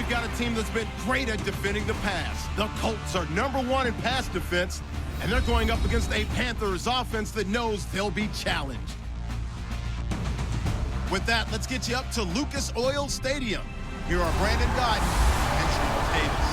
we've got a team that's been great at defending the pass. The Colts are #1 in pass defense, and they're going up against a Panthers offense that knows they'll be challenged. With that, let's get you up to Lucas Oil Stadium. Here are Brandon Guyton and Charles Davis.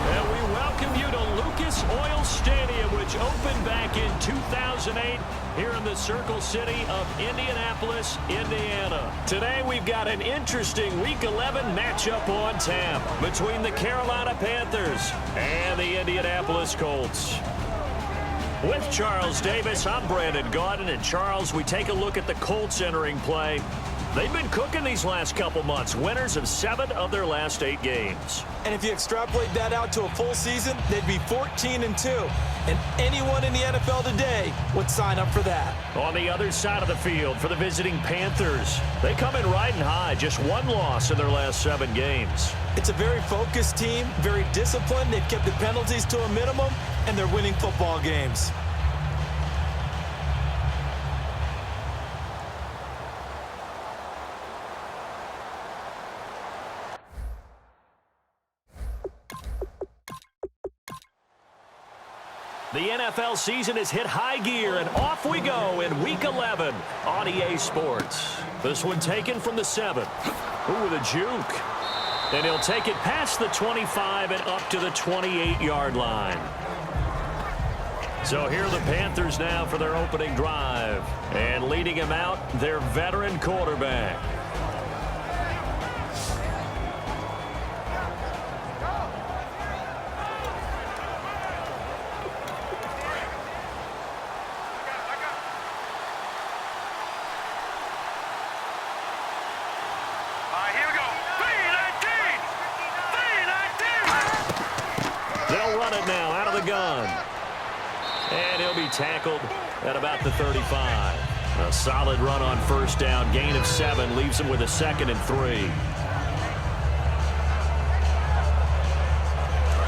And we welcome you to Lucas Oil Stadium, which opened back in 2008 here in the Circle City of Indianapolis, Indiana. Today we've got an interesting Week 11 matchup on tap between the Carolina Panthers and the Indianapolis Colts. With Charles Davis, I'm Brandon Guyton, and Charles, we take a look at the Colts entering play. They've been cooking these last couple months, winners of 7 of their last 8 games. And if you extrapolate that out to a full season, they'd be 14-2. And anyone in the NFL today would sign up for that. On the other side of the field for the visiting Panthers, they come in riding high, just 1 loss in their last 7 games. It's a very focused team, very disciplined. They've kept the penalties to a minimum, and they're winning football games. The NFL season has hit high gear, and off we go in Week 11 on EA Sports. This one taken from the 7. Ooh, with a juke. And he'll take it past the 25 and up to the 28-yard line. So here are the Panthers now for their opening drive. And leading him out, their veteran quarterback. And he'll be tackled at about the 35. A solid run on first down. Gain of 7 leaves him with a 2nd and 3.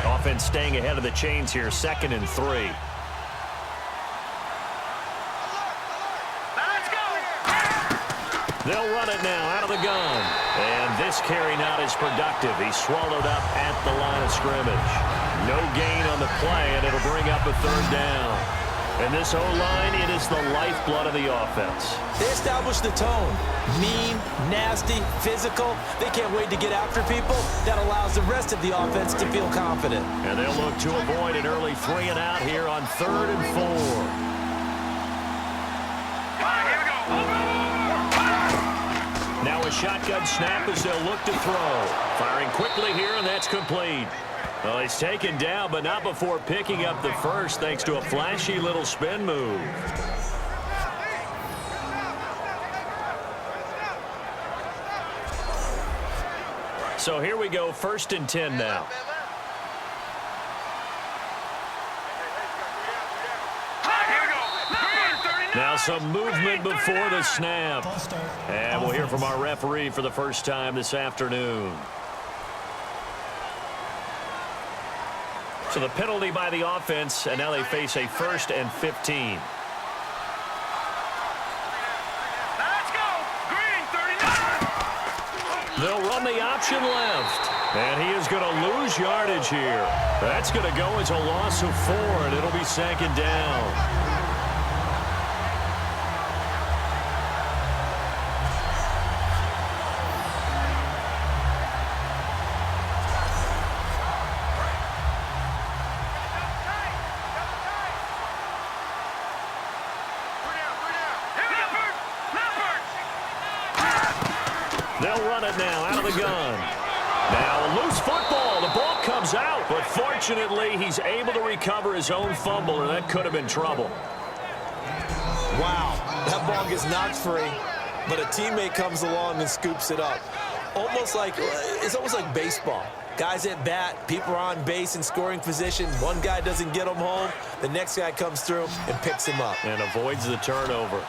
Offense staying ahead of the chains here. 2nd and 3. They'll run it now out of the gun. And this carry not as productive. He's swallowed up at the line of scrimmage. No gain on the play, and it'll bring up a 3rd down. And this O-line, it is the lifeblood of the offense. They established the tone. Mean, nasty, physical. They can't wait to get after people. That allows the rest of the offense to feel confident. And they'll look to avoid an early 3 and out here on 3rd and 4. Now a shotgun snap as they'll look to throw. Firing quickly here, and that's complete. Well, he's taken down, but not before picking up the 1st, thanks to a flashy little spin move. So here we go, 1st and 10 now. Now some movement before the snap. And we'll hear from our referee for the first time this afternoon. So the penalty by the offense, and now they face a 1st and 15. Let's go! Green, 39! They'll run the option left. And he is going to lose yardage here. That's going to go as a loss of 4, and it'll be 2nd down. They'll run it now out of the gun. Now a loose football. The ball comes out, but fortunately he's able to recover his own fumble, or that could have been trouble. Wow, that ball gets knocked free, but a teammate comes along and scoops it up. It's almost like baseball. Guys at bat, people are on base in scoring position. One guy doesn't get him home. The next guy comes through and picks him up. And avoids the turnover.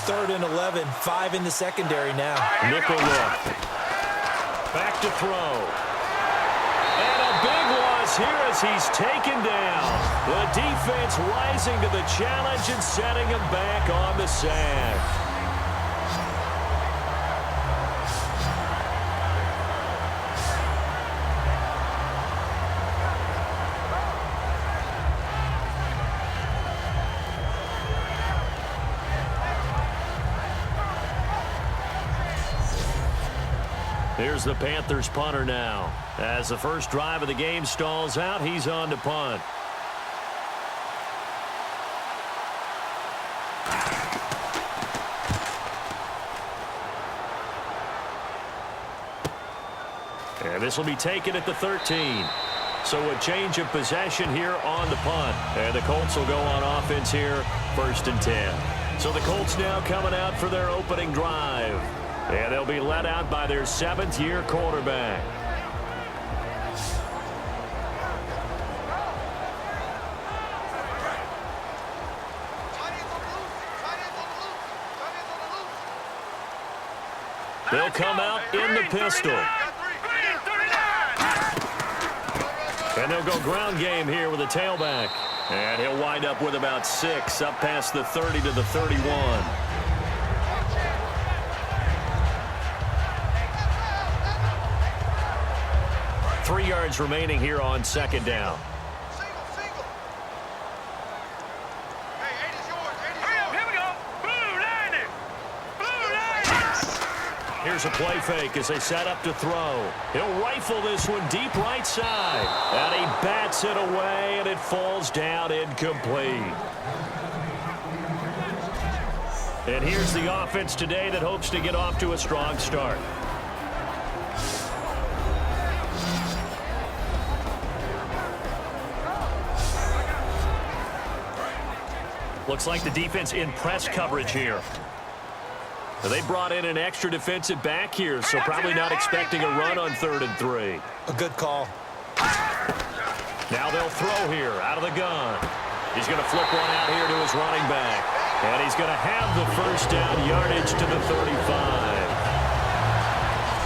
3rd and 11, 5 in the secondary now. Nickel look. Back to throw. And a big loss here as he's taken down. The defense rising to the challenge and setting him back on the sack. Here's the Panthers punter now. As the first drive of the game stalls out, he's on to punt. And this will be taken at the 13. So a change of possession here on the punt. And the Colts will go on offense here, 1st and 10. So the Colts now coming out for their opening drive. And they'll be led out by their 7th-year quarterback. They'll come out in the pistol. And they'll go ground game here with a tailback. And he'll wind up with about 6, up past the 30 to the 31. Three yards remaining here on 2nd down. Here's a play fake as they set up to throw. He'll rifle this one deep right side. And he bats it away, and it falls down incomplete. And here's the offense today that hopes to get off to a strong start. Looks like the defense in press coverage here. They brought in an extra defensive back here, so probably not expecting a run on 3rd and 3. A good call. Now they'll throw here out of the gun. He's going to flip one out here to his running back. And he's going to have the first down yardage to the 35.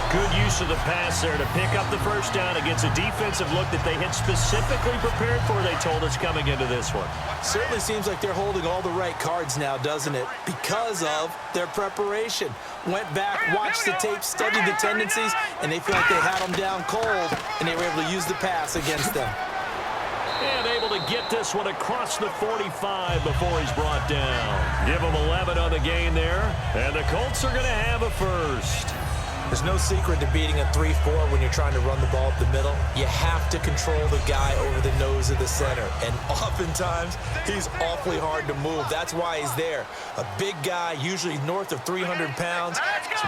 Good use of the pass there to pick up the first down against a defensive look that they had specifically prepared for, they told us, coming into this one. Certainly seems like they're holding all the right cards now, doesn't it? Because of their preparation. Went back, watched the tape, studied the tendencies, and they feel like they had them down cold, and they were able to use the pass against them. And able to get this one across the 45 before he's brought down. Give him 11 on the gain there, and the Colts are going to have a first. There's no secret to beating a 3-4 when you're trying to run the ball up the middle. You have to control the guy over the nose of the center. And oftentimes, he's awfully hard to move. That's why he's there. A big guy, usually north of 300 pounds,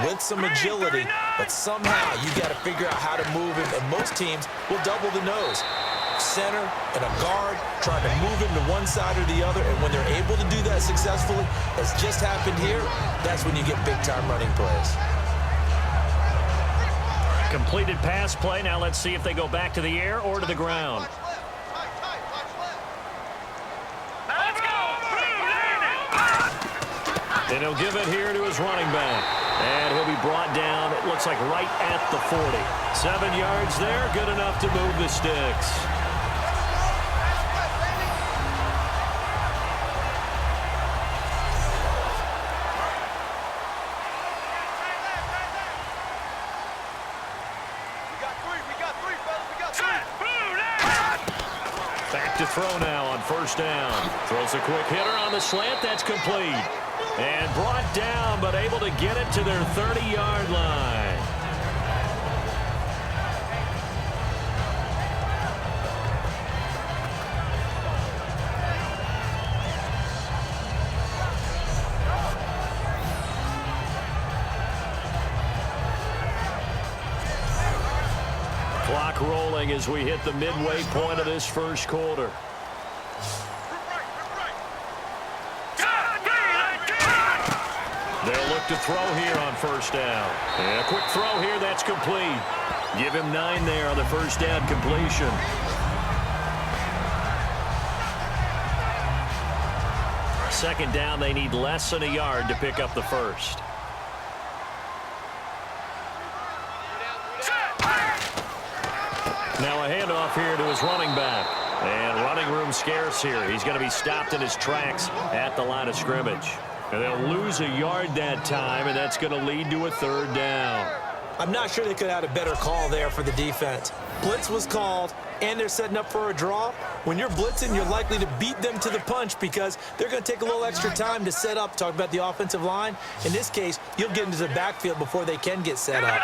with some agility. But somehow, you got to figure out how to move him. And most teams will double the nose. Center and a guard trying to move him to one side or the other. And when they're able to do that successfully, as just happened here, that's when you get big-time running plays. Completed pass play. Now let's see if they go back to the air or to the ground. And he'll give it here to his running back. And he'll be brought down, it looks like right at the 40. 7 yards there, good enough to move the sticks. Back to throw now on 1st down. Throws a quick hitter on the slant. That's complete. And brought down, but able to get it to their 30-yard line. Clock rolling as we hit the midway point of this first quarter. They'll look to throw here on 1st down. And a quick throw here, that's complete. Give him 9 there on the 1st down completion. Second down, they need less than a yard to pick up the first. Now a handoff here to his running back. And running room scarce here. He's going to be stopped in his tracks at the line of scrimmage. And they'll lose a yard that time, and that's going to lead to a 3rd down. I'm not sure they could have had a better call there for the defense. Blitz was called, and they're setting up for a draw. When you're blitzing, you're likely to beat them to the punch because they're going to take a little extra time to set up. Talk about the offensive line. In this case, you'll get into the backfield before they can get set up.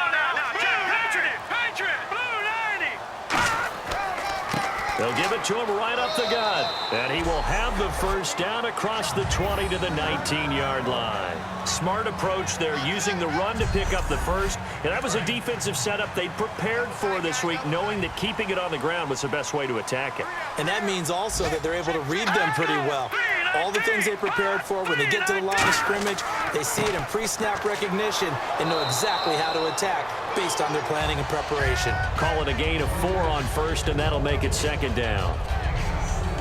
They'll give it to him right up the gut. And he will have the first down across the 20 to the 19-yard line. Smart approach there, using the run to pick up the first. And that was a defensive setup they prepared for this week, knowing that keeping it on the ground was the best way to attack it. And that means also that they're able to read them pretty well. All the things they prepared for, when they get to the line of scrimmage, they see it in pre-snap recognition and know exactly how to attack based on their planning and preparation. Call it a gain of 4 on first, and that'll make it second down.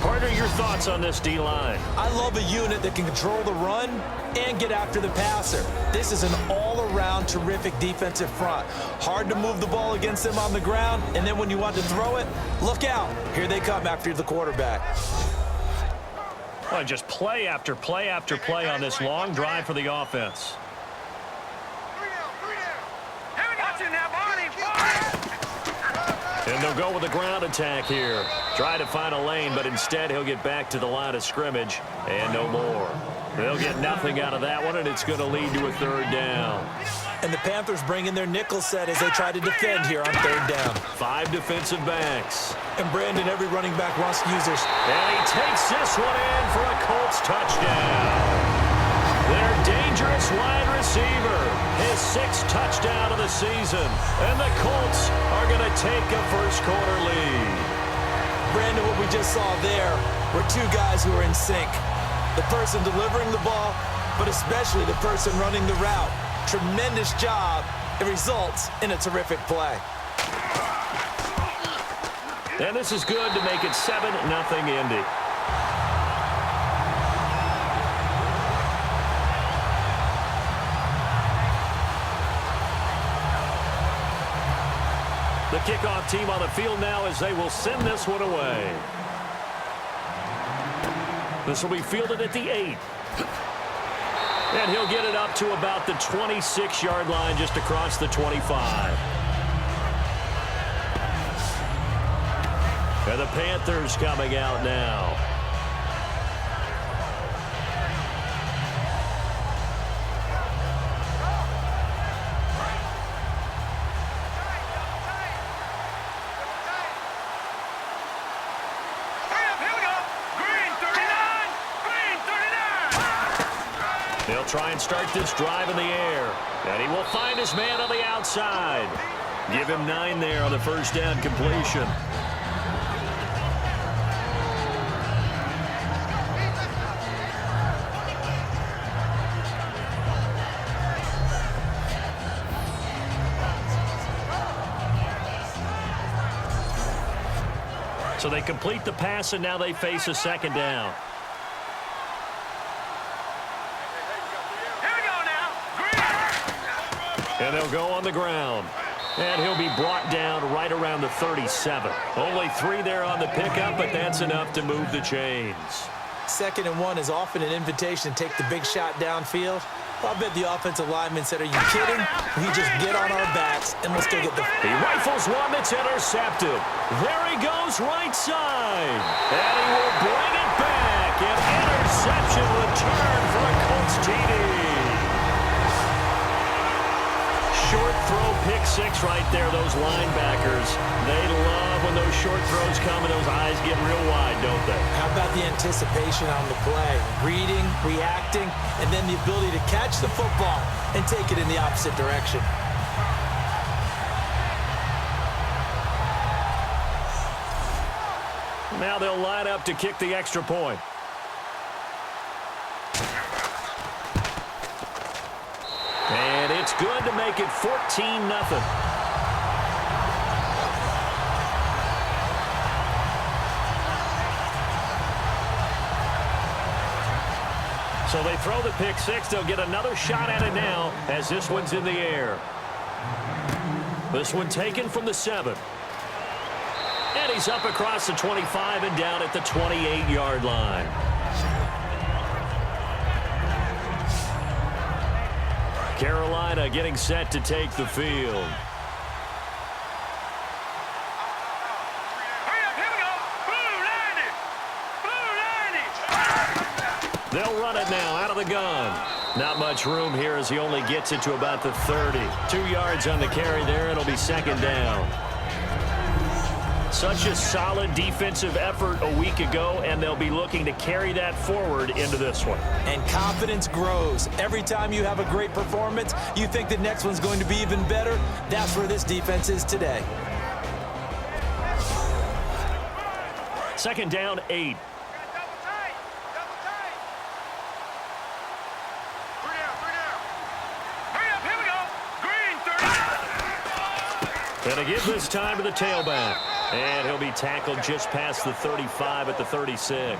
Partner, your thoughts on this D-line? I love a unit that can control the run and get after the passer. This is an all-around terrific defensive front. Hard to move the ball against them on the ground, and then when you want to throw it, look out. Here they come after the quarterback. Well, just play after play after play on this long drive for the offense. And they'll go with a ground attack here. Try to find a lane, but instead he'll get back to the line of scrimmage and no more. They'll get nothing out of that one, and it's going to lead to a third down. And the Panthers bring in their nickel set as they try to defend here on third down. 5 defensive backs. And Brandon, every running back wants to use their... And he takes this one in for a Colts touchdown. Their dangerous wide receiver, his 6th touchdown of the season. And the Colts are going to take a first-quarter lead. Brandon, what we just saw there were 2 guys who are in sync. The person delivering the ball, but especially the person running the route. Tremendous job. It results in a terrific play. And this is good to make it 7-0 Indy. The kickoff team on the field now as they will send this one away. This will be fielded at the 8. And he'll get it up to about the 26-yard line, just across the 25. And the Panthers coming out now. They'll try and start this drive in the air. And he will find his man on the outside. Give him 9 there on the first down completion. So they complete the pass, and now they face a second down. And they'll go on the ground. And he'll be brought down right around the 37. Only 3 there on the pickup, but that's enough to move the chains. 2nd and 1 is often an invitation to take the big shot downfield. I bet the offensive lineman said, are you kidding? We just get on our backs and let's go get the... He rifles one that's intercepted. There he goes right side. And he will bring it back. An interception return for a Colts TD. Short throw, pick 6 right there. Those linebackers, they love when those short throws come and those eyes get real wide, don't they? How about the anticipation on the play? Reading, reacting, and then the ability to catch the football and take it in the opposite direction. Now they'll line up to kick the extra point. And it's good to make it 14-0. So they throw the pick 6. They'll get another shot at it now as this one's in the air. This one taken from the 7. And he's up across the 25 and down at the 28-yard line. Carolina getting set to take the field. They'll run it now out of the gun. Not much room here as he only gets it to about the 30. 2 yards on the carry there. It'll be second down. Such a solid defensive effort a week ago, and they'll be looking to carry that forward into this one. And confidence grows. Every time you have a great performance, you think the next one's going to be even better. That's where this defense is today. Second down, 8. And a give this time to the tailback. And he'll be tackled just past the 35 at the 36.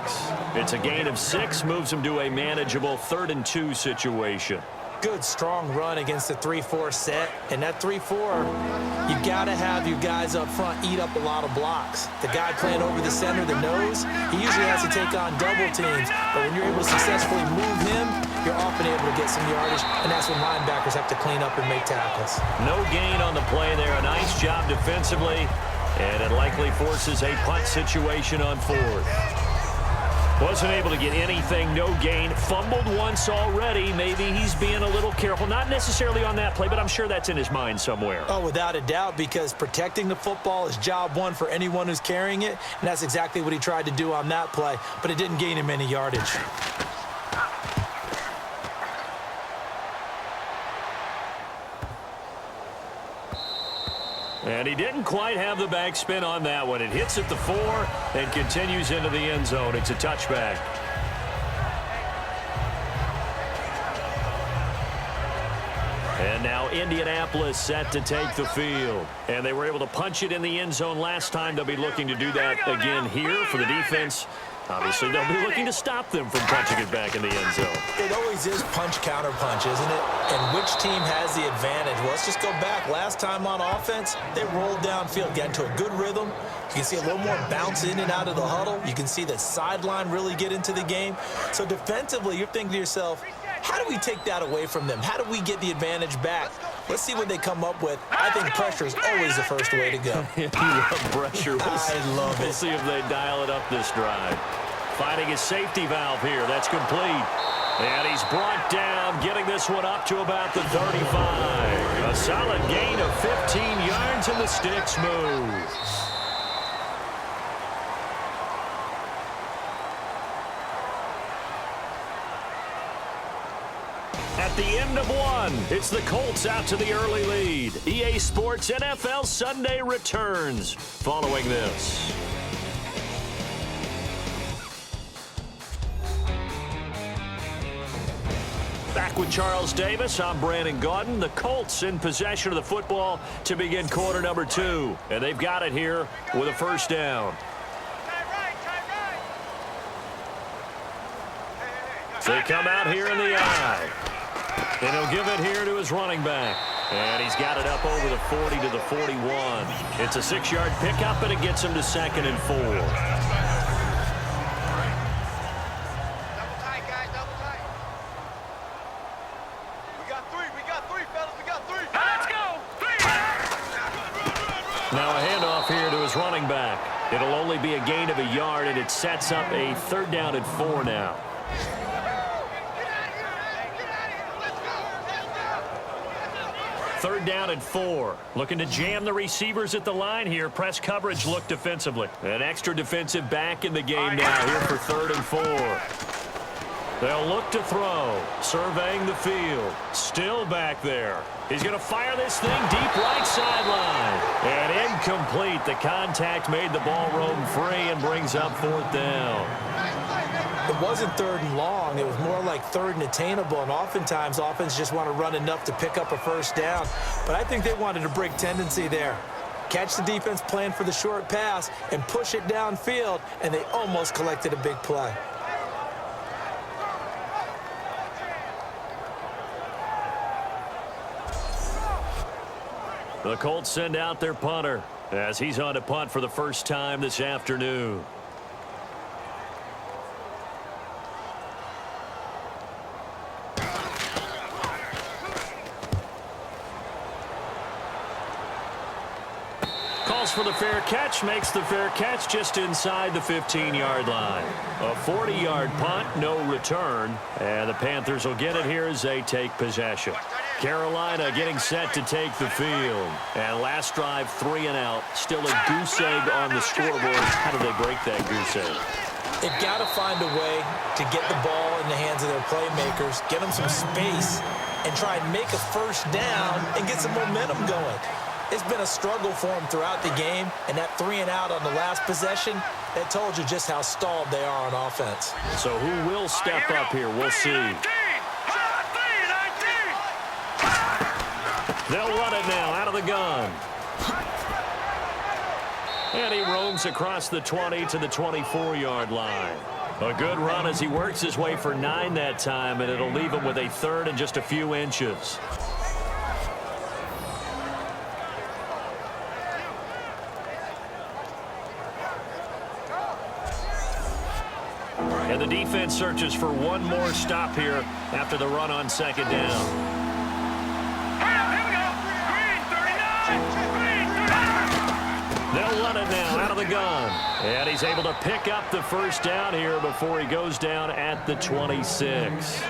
It's a gain of 6, moves him to a manageable 3rd and 2 situation. Good, strong run against the 3-4 set. And that 3-4, you got to have your guys up front eat up a lot of blocks. The guy playing over the center, the nose, he usually has to take on double teams. But when you're able to successfully move him, you're often able to get some yardage, and that's when linebackers have to clean up and make tackles. No gain on the play there. A nice job defensively, and it likely forces a punt situation on 4th. Wasn't able to get anything, no gain. Fumbled once already. Maybe he's being a little careful. Not necessarily on that play, but I'm sure that's in his mind somewhere. Oh, without a doubt, because protecting the football is job one for anyone who's carrying it, and that's exactly what he tried to do on that play, but it didn't gain him any yardage. And he didn't quite have the backspin on that one. It hits at the 4 and continues into the end zone. It's a touchback. And now Indianapolis set to take the field. And they were able to punch it in the end zone last time. They'll be looking to do that again here for the defense. Obviously, they'll be looking to stop them from punching it back in the end zone. It always is punch-counter-punch, isn't it? And which team has the advantage? Well, let's just go back. Last time on offense, they rolled downfield, got into a good rhythm. You can see a little more bounce in and out of the huddle. You can see the sideline really get into the game. So defensively, you're thinking to yourself, how do we take that away from them? How do we get the advantage back? Let's see what they come up with. I think pressure is always the first way to go. You love pressure. I love it. We'll see if they dial it up this drive. Finding his safety valve here. That's complete. And he's brought down, getting this one up to about the 35. A solid gain of 15 yards, and the sticks move. At the end of 1, it's the Colts out to the early lead. EA Sports NFL Sunday returns following this. Back with Charles Davis, I'm Brandon Gaudin. The Colts in possession of the football to begin quarter number 2. And they've got it here with a first down. They come out here in the eye. And he'll give it here to his running back. And he's got it up over the 40 to the 41. It's a 6-yard pickup, and it gets him to 2nd and 4. Now a handoff here to his running back. It'll only be a gain of a yard, and it sets up a 3rd down and 4 now. Third down and 4. Looking to jam the receivers at the line here. Press coverage look defensively. An extra defensive back in the game now here for 3rd and 4. They'll look to throw. Surveying the field. Still back there. He's going to fire this thing deep right sideline. And incomplete. The contact made the ball roam free and brings up 4th down. It wasn't 3rd and long. It was more like 3rd and attainable. And oftentimes, offense just want to run enough to pick up a first down. But I think they wanted to break tendency there. Catch the defense plan for the short pass and push it downfield. And they almost collected a big play. The Colts send out their punter as he's on to punt for the first time this afternoon. Calls for the fair catch, makes the fair catch just inside the 15-yard line. A 40-yard punt, no return, and the Panthers will get it here as they take possession. Carolina getting set to take the field. And last drive, 3 and out. Still a goose egg on the scoreboard. How do they break that goose egg? They've got to find a way to get the ball in the hands of their playmakers, get them some space, and try and make a first down and get some momentum going. It's been a struggle for them throughout the game, and that 3 and out on the last possession, that told you just how stalled they are on offense. So who will step up here? We'll see. They'll run it now out of the gun. And he roams across the 20 to the 24-yard line. A good run as he works his way for 9 that time, and it'll leave him with a third and just a few inches. And the defense searches for one more stop here after the run on second down. They'll run it now out of the gun. And he's able to pick up the first down here before he goes down at the 26.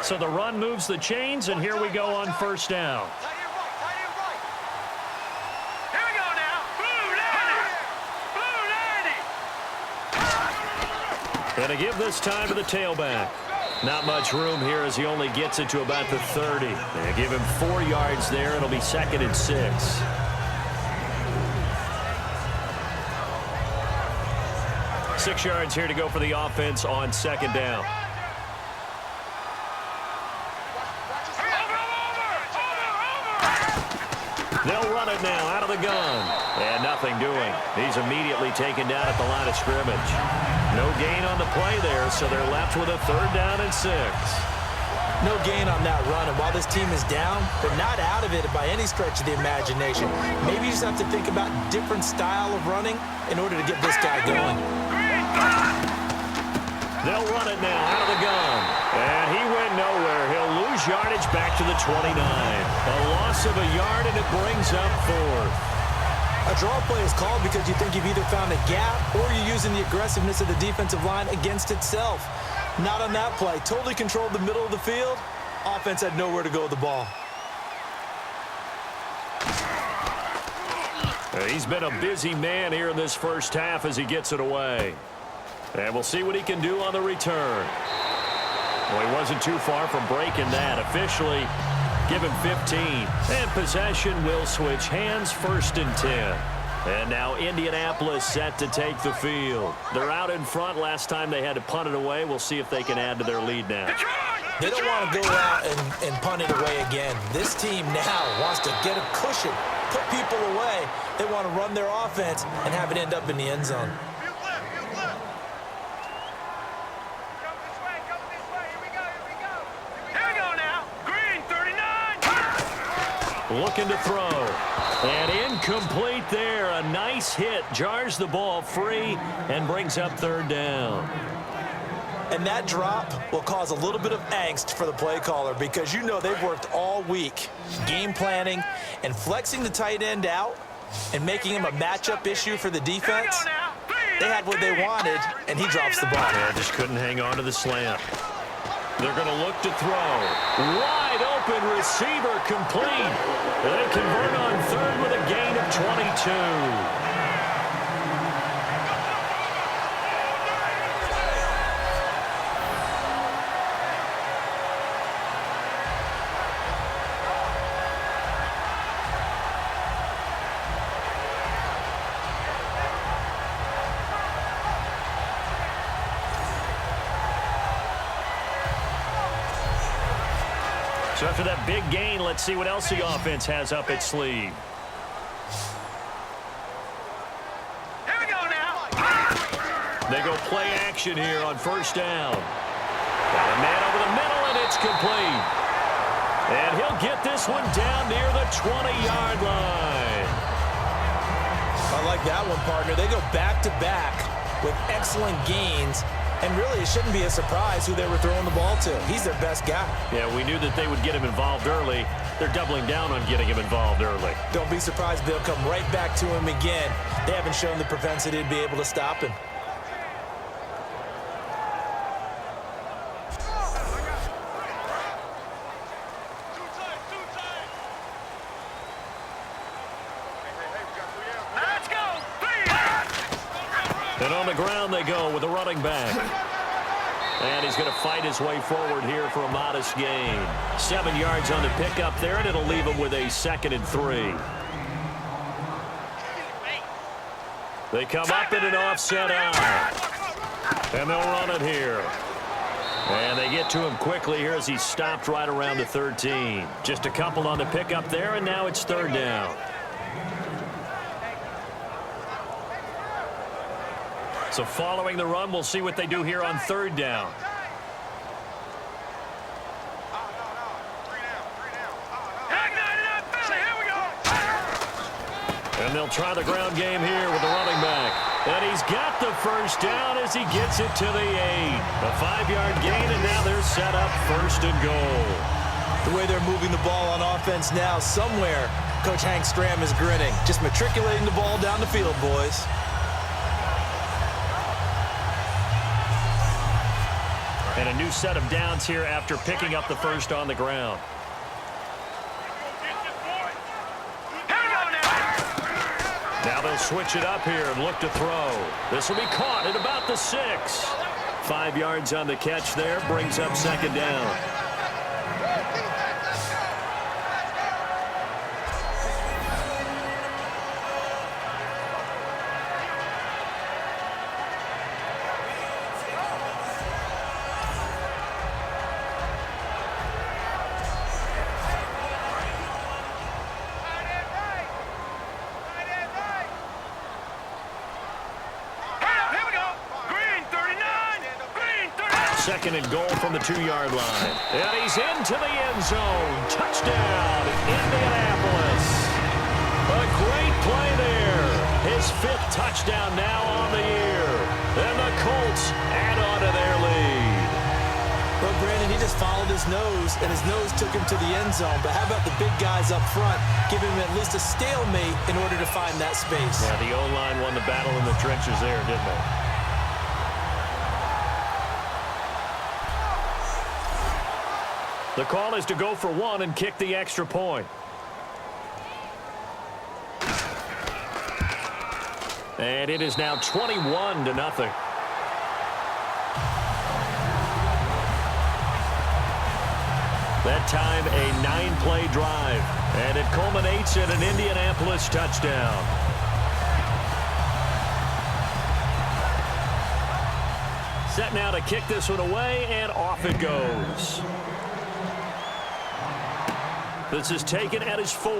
So the run moves the chains, and here we go on first down. And to give this time to the tailback. Not much room here as he only gets it to about the 30. They give him 4 yards there. It'll be 2nd and 6. Six yards here to go for the offense on second down. They'll run it now out of the gun. And nothing doing. He's immediately taken down at the line of scrimmage. No gain on the play there, so they're left with a 3rd down and 6. No gain on that run, and while this team is down, they're not out of it by any stretch of the imagination. Maybe you just have to think about different style of running in order to get this guy going. They'll run it now out of the gun. And he went nowhere. He'll lose yardage back to the 29. A loss of a yard, and it brings up 4th. A draw play is called because you think you've either found a gap or you're using the aggressiveness of the defensive line against itself. Not on that play. Totally controlled the middle of the field. Offense had nowhere to go with the ball. He's been a busy man here in this first half as he gets it away. And we'll see what he can do on the return. Well, he wasn't too far from breaking that. Officially, give him 15. And possession will switch hands, 1st and 10. And now Indianapolis set to take the field. They're out in front. Last time they had to punt it away. We'll see if they can add to their lead now. They don't want to go out and punt it away again. This team now wants to get a cushion, put people away. They want to run their offense and have it end up in the end zone. Looking to throw. And incomplete there. A nice hit. Jars the ball free and brings up 3rd down. And that drop will cause a little bit of angst for the play caller because you know they've worked all week game planning and flexing the tight end out and making him a matchup issue for the defense. They had what they wanted, and he drops the ball. Yeah, just couldn't hang on to the slant. They're going to look to throw. Wide open receiver complete. They convert on 3rd with a gain of 22. So after that big gain, let's see what else the offense has up its sleeve. Here we go now. They go play action here on 1st down. Got a man over the middle, and it's complete. And he'll get this one down near the 20-yard line. I like that one, partner. They go back-to-back with excellent gains And really, it shouldn't be a surprise who they were throwing the ball to. He's their best guy. Yeah, we knew that they would get him involved early. They're doubling down on getting him involved early. Don't be surprised they'll come right back to him again. They haven't shown the propensity to be able to stop him. And on the ground they go with a running back. And he's going to fight his way forward here for a modest gain. 7 yards on the pickup there, and it'll leave him with a 2nd and 3. They come up in an offset out. And they'll run it here. And they get to him quickly here as he's stopped right around the 13. Just a couple on the pickup there, and now it's 3rd down. So following the run, we'll see what they do here on 3rd down. And they'll try the ground game here with the running back. And he's got the 1st down as he gets it to the 8. A 5-yard gain, and now they're set up 1st and goal. The way they're moving the ball on offense now, somewhere Coach Hank Stram is grinning. Just matriculating the ball down the field, boys. And a new set of downs here after picking up the 1st on the ground. Now they'll switch it up here and look to throw. This will be caught at about the 6. 5 yards on the catch there, brings up 2nd down. Second and goal from the 2-yard line. And he's into the end zone. Touchdown, Indianapolis. A great play there. His 5th touchdown now on the year. And the Colts add on to their lead. Well, Brandon, he just followed his nose, and his nose took him to the end zone. But how about the big guys up front? Give him at least a stalemate in order to find that space. Yeah, the O-line won the battle in the trenches there, didn't they? The call is to go for 1 and kick the extra point. And it is now 21-0. That time a 9-play drive. And it culminates in an Indianapolis touchdown. Set now to kick this one away, and off it goes. This is taken at his 4.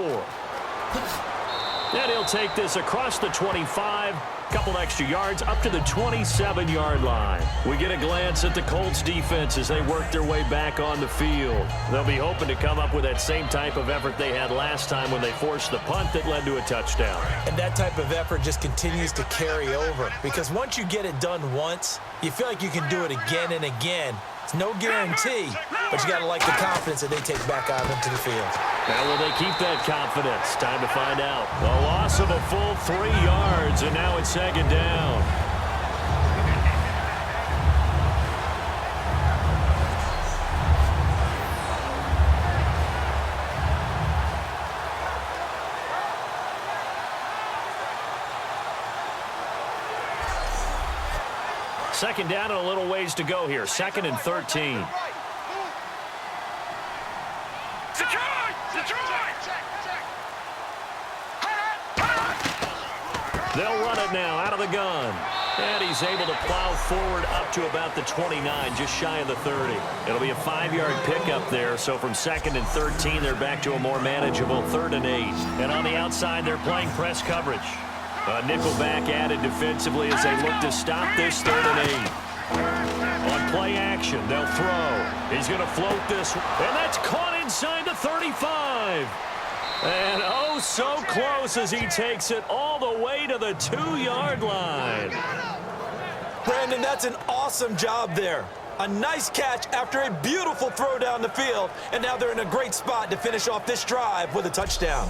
And he'll take this across the 25. Couple extra yards up to the 27-yard line. We get a glance at the Colts defense as they work their way back on the field. They'll be hoping to come up with that same type of effort they had last time when they forced the punt that led to a touchdown. And that type of effort just continues to carry over, because once you get it done once, you feel like you can do it again and again. It's no guarantee, but you got to like the confidence that they take back out into the field. Now, will they keep that confidence? Time to find out. A loss of a full 3 yards, and now it's 2nd down. Second down and a little ways to go here. 2nd and 13. They'll run it now out of the gun. And he's able to plow forward up to about the 29, just shy of the 30. It'll be a 5-yard pickup there, so from 2nd and 13, they're back to a more manageable 3rd and 8. And on the outside, they're playing press coverage. A nickel back added defensively as they look to stop this 3rd and 8. On play action, they'll throw. He's going to float this, and that's caught inside the 35. And oh, so close as he takes it all the way to the 2-yard line. Brandon, that's an awesome job there. A nice catch after a beautiful throw down the field, and now they're in a great spot to finish off this drive with a touchdown.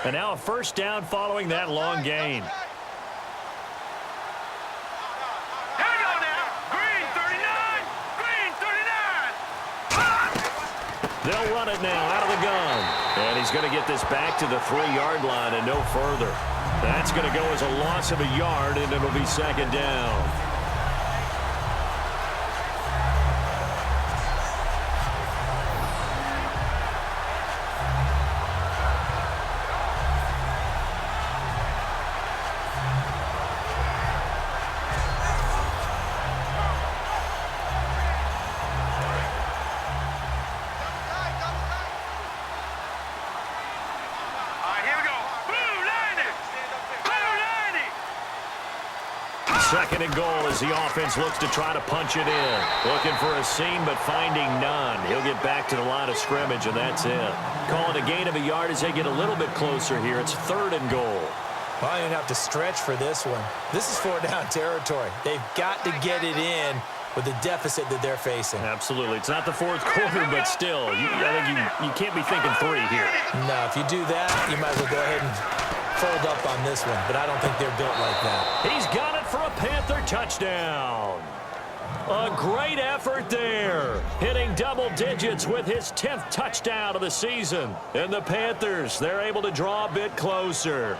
And now a first down following that long gain. Here we go now. Green 39. Green 39. They'll run it now out of the gun. And he's going to get this back to the 3-yard line and no further. That's going to go as a loss of a yard, and it'll be second down. Second and goal as the offense looks to try to punch it in. Looking for a seam, but finding none. He'll get back to the line of scrimmage, and that's it. Calling a gain of a yard as they get a little bit closer here. It's third and goal. Well, I don't have to stretch for this one. This is 4-down territory. They've got to get it in with the deficit that they're facing. Absolutely. It's not the fourth quarter, but still, I think you can't be thinking 3 here. No, if you do that, you might as well go ahead and fold up on this one, but I don't think they're built like that. He's got it for a Panther touchdown. A great effort there. Hitting double digits with his 10th touchdown of the season. And the Panthers, they're able to draw a bit closer.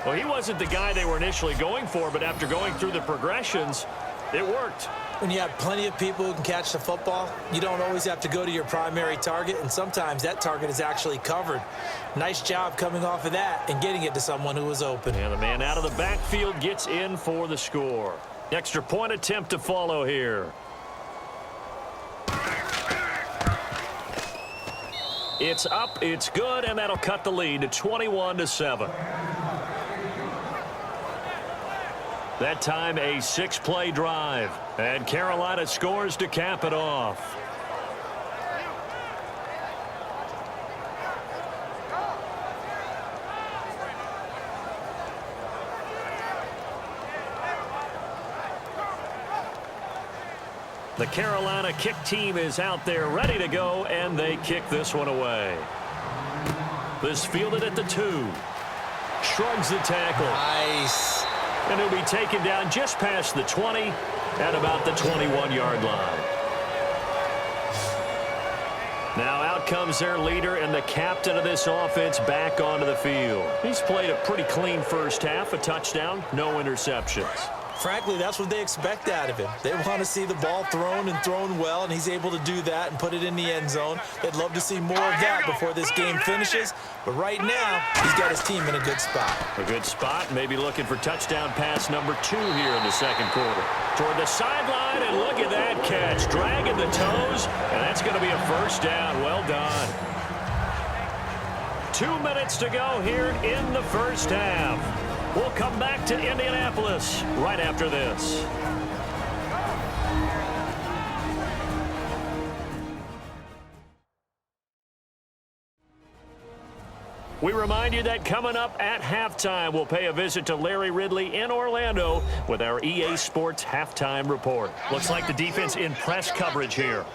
Well, he wasn't the guy they were initially going for, but after going through the progressions, it worked. When you have plenty of people who can catch the football, you don't always have to go to your primary target, and sometimes that target is actually covered. Nice job coming off of that and getting it to someone who was open. And the man out of the backfield gets in for the score. Extra point attempt to follow here. It's up, it's good, and that'll cut the lead to 21-7. That time a 6-play drive, and Carolina scores to cap it off. The Carolina kick team is out there ready to go, and they kick this one away. This fielded at the 2. Shrugs the tackle. Nice. And he'll be taken down just past the 20 at about the 21-yard line. Now out comes their leader and the captain of this offense back onto the field. He's played a pretty clean first half, a touchdown, no interceptions. Frankly, that's what they expect out of him. They want to see the ball thrown and thrown well, and he's able to do that and put it in the end zone. They'd love to see more of that before this game finishes. But right now, he's got his team in a good spot. A good spot, maybe looking for touchdown pass number 2 here in the second quarter. Toward the sideline, and look at that catch. Dragging the toes, and that's going to be a first down. Well done. 2 minutes to go here in the first half. We'll come back to Indianapolis right after this. We remind you that coming up at halftime, we'll pay a visit to Larry Ridley in Orlando with our EA Sports Halftime Report. Looks like the defense in press coverage here.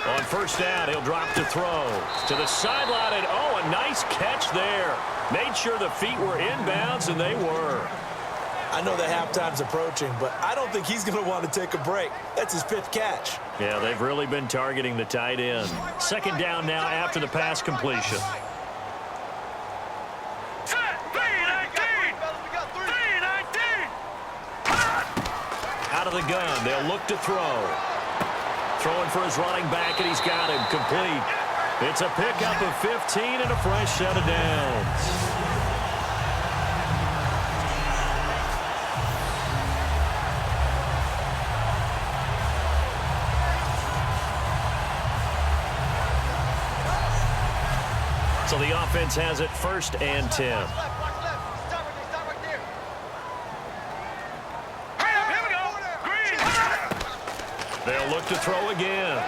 On first down, he'll drop to throw. To the sideline, and oh, a nice catch there. Made sure the feet were inbounds, and they were. I know that halftime's approaching, but I don't think he's going to want to take a break. That's his 5th catch. Yeah, they've really been targeting the tight end. Second down now after the pass completion. Out of the gun, they'll look to throw. Throwing for his running back, and he's got him complete. It's a pickup of 15 and a fresh set of downs. So the offense has it 1st and 10. They'll look to throw again.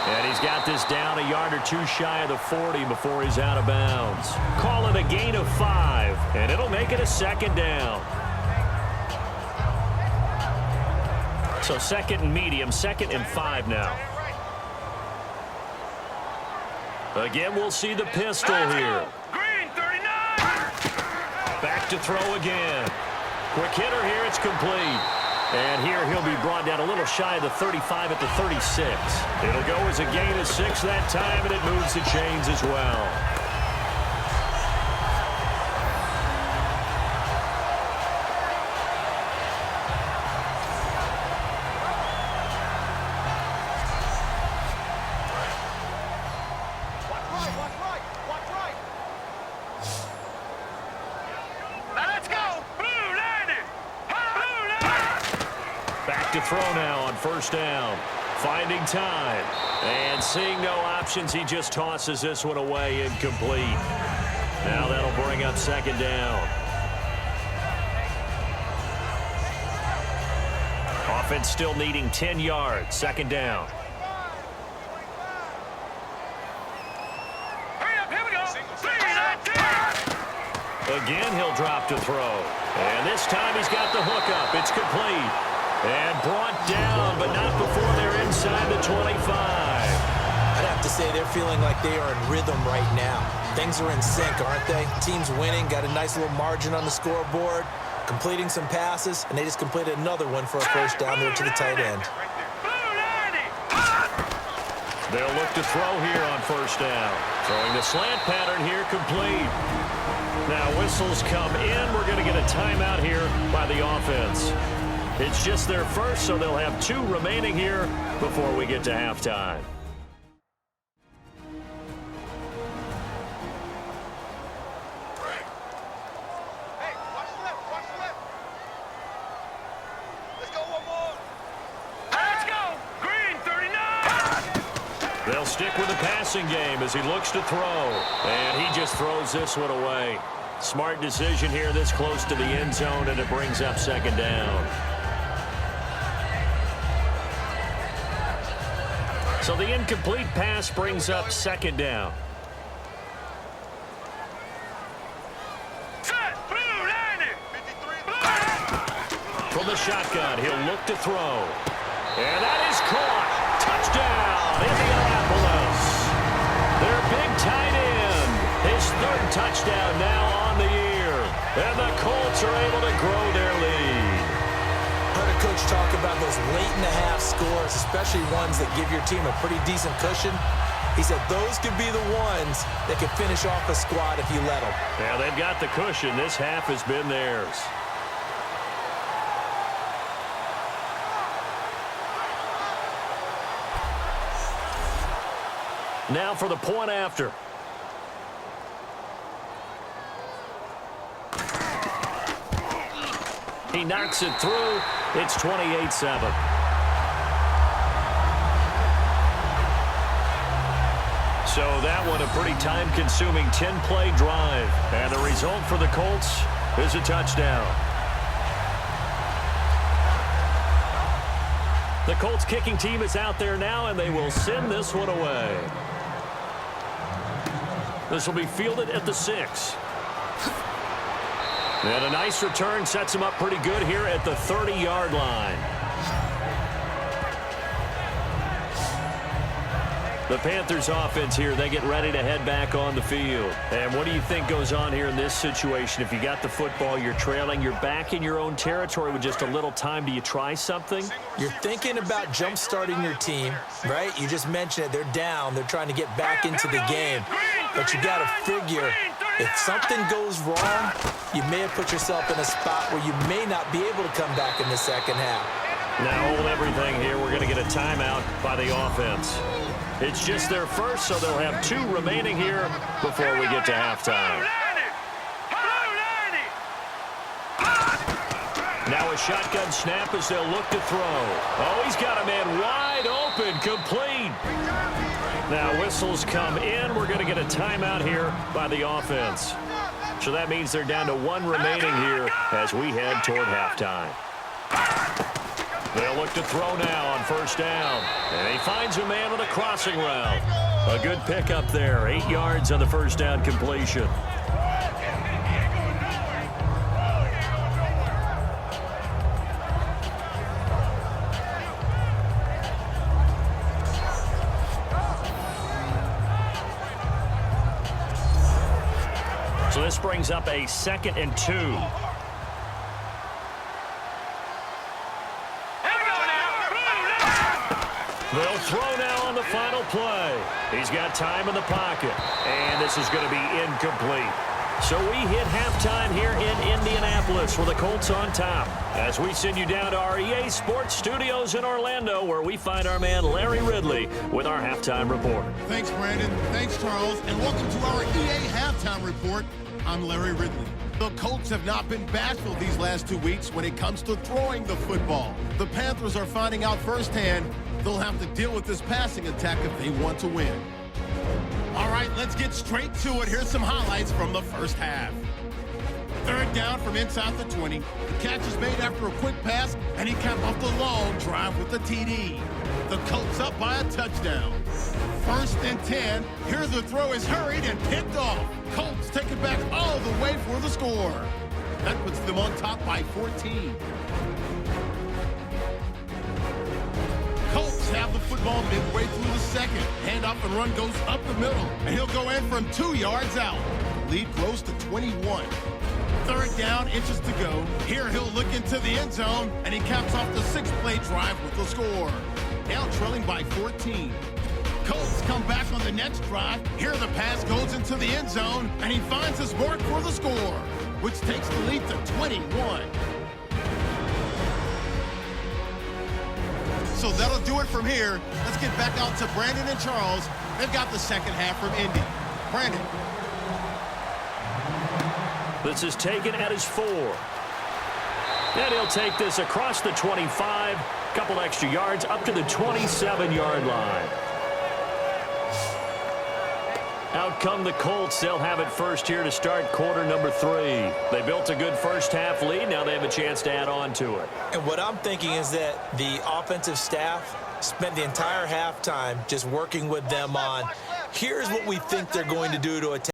And he's got this down a yard or two shy of the 40 before he's out of bounds. Call it a gain of 5, and it'll make it a 2nd down. So 2nd and medium, 2nd and 5 now. Again, we'll see the pistol here. Back to throw again. Quick hitter here, it's complete. And here he'll be brought down a little shy of the 35 at the 36. It'll go as a gain of 6 that time, and it moves the chains as well. To throw now on 1st down. Finding time. And seeing no options, he just tosses this one away incomplete. Now that'll bring up 2nd down. Offense still needing 10 yards. 2nd down. Again, he'll drop to throw. And this time he's got the hookup. It's complete. And brought down, but not before they're inside the 25. I'd have to say they're feeling like they are in rhythm right now. Things are in sync, aren't they? Team's winning, got a nice little margin on the scoreboard, completing some passes, and they just completed another one for a 1st down there to the tight end. They'll look to throw here on 1st down. Throwing the slant pattern here, complete. Now whistles come in. We're going to get a timeout here by the offense. It's just their 1st, so they'll have 2 remaining here before we get to halftime. Hey, watch the left, watch the left. Let's go one more. Let's go. Green 39. They'll stick with the passing game as he looks to throw. And he just throws this one away. Smart decision here this close to the end zone, and it brings up 2nd down. So the incomplete pass brings up 2nd down. From the shotgun, he'll look to throw. And that is caught. Touchdown, Indianapolis. Their big tight end. His 3rd touchdown now on the year. And the Colts are able to grow their lead. Heard a coach talk about those late-in-the-half scores, especially ones that give your team a pretty decent cushion. He said those could be the ones that could finish off a squad if you let them. Yeah, they've got the cushion. This half has been theirs. Now for the point after. He knocks it through. It's 28-7. So that one a pretty time-consuming 10-play drive. And the result for the Colts is a touchdown. The Colts kicking team is out there now, and they will send this one away. This will be fielded at the 6. And a nice return sets him up pretty good here at the 30-yard line. The Panthers offense here, they get ready to head back on the field. And what do you think goes on here in this situation? If you got the football, you're trailing, you're back in your own territory with just a little time. Do you try something? You're thinking about jump-starting your team, right? You just mentioned it. They're down. They're trying to get back into the game. But you got to figure, if something goes wrong, you may have put yourself in a spot where you may not be able to come back in the second half. Now hold everything here. We're going to get a timeout by the offense. It's just their first, so they'll have 2 remaining here before we get to halftime. Now a shotgun snap as they'll look to throw. Oh, he's got a man wide open, complete. Now whistles come in. We're going to get a timeout here by the offense. So that means they're down to one remaining here as we head toward halftime. They'll look to throw now on first down. And he finds a man on a crossing route. A good pickup there. 8 yards on the first down completion. So this brings up a 2nd and 2. They'll throw now on the final play. He's got time in the pocket. And this is going to be incomplete. So we hit halftime here in Indianapolis with the Colts on top. As we send you down to our EA Sports Studios in Orlando, where we find our man Larry Ridley with our halftime report. Thanks, Brandon. Thanks, Charles. And welcome to our EA Halftime Report. I'm Larry Ridley. The Colts have not been bashful these last 2 weeks when it comes to throwing the football. The Panthers are finding out firsthand they'll have to deal with this passing attack if they want to win. All right, let's get straight to it. Here's some highlights from the first half. 3rd down from inside the 20. The catch is made after a quick pass, and he capped off the long drive with the TD. The Colts up by a touchdown. 1st and 10. Here the throw is hurried and picked off. Colts take it back all the way for the score. That puts them on top by 14. Colts have the football midway through the second. Handoff and run goes up the middle, and he'll go in from 2 yards out. The lead grows to 21. 3rd down, inches to go. Here he'll look into the end zone, and he caps off the 6-play drive with the score. Now trailing by 14. Colts come back on the next drive. Here the pass goes into the end zone, and he finds his mark for the score, which takes the lead to 21. So that'll do it from here. Let's get back out to Brandon and Charles. They've got the second half from Indy. Brandon. This is taken at his 4. And he'll take this across the 25. Couple extra yards up to the 27-yard line. Out come the Colts. They'll have it first here to start quarter number 3. They built a good first half lead. Now they have a chance to add on to it. And what I'm thinking is that the offensive staff spent the entire halftime just working with them on, here's what we think they're going to do to attack.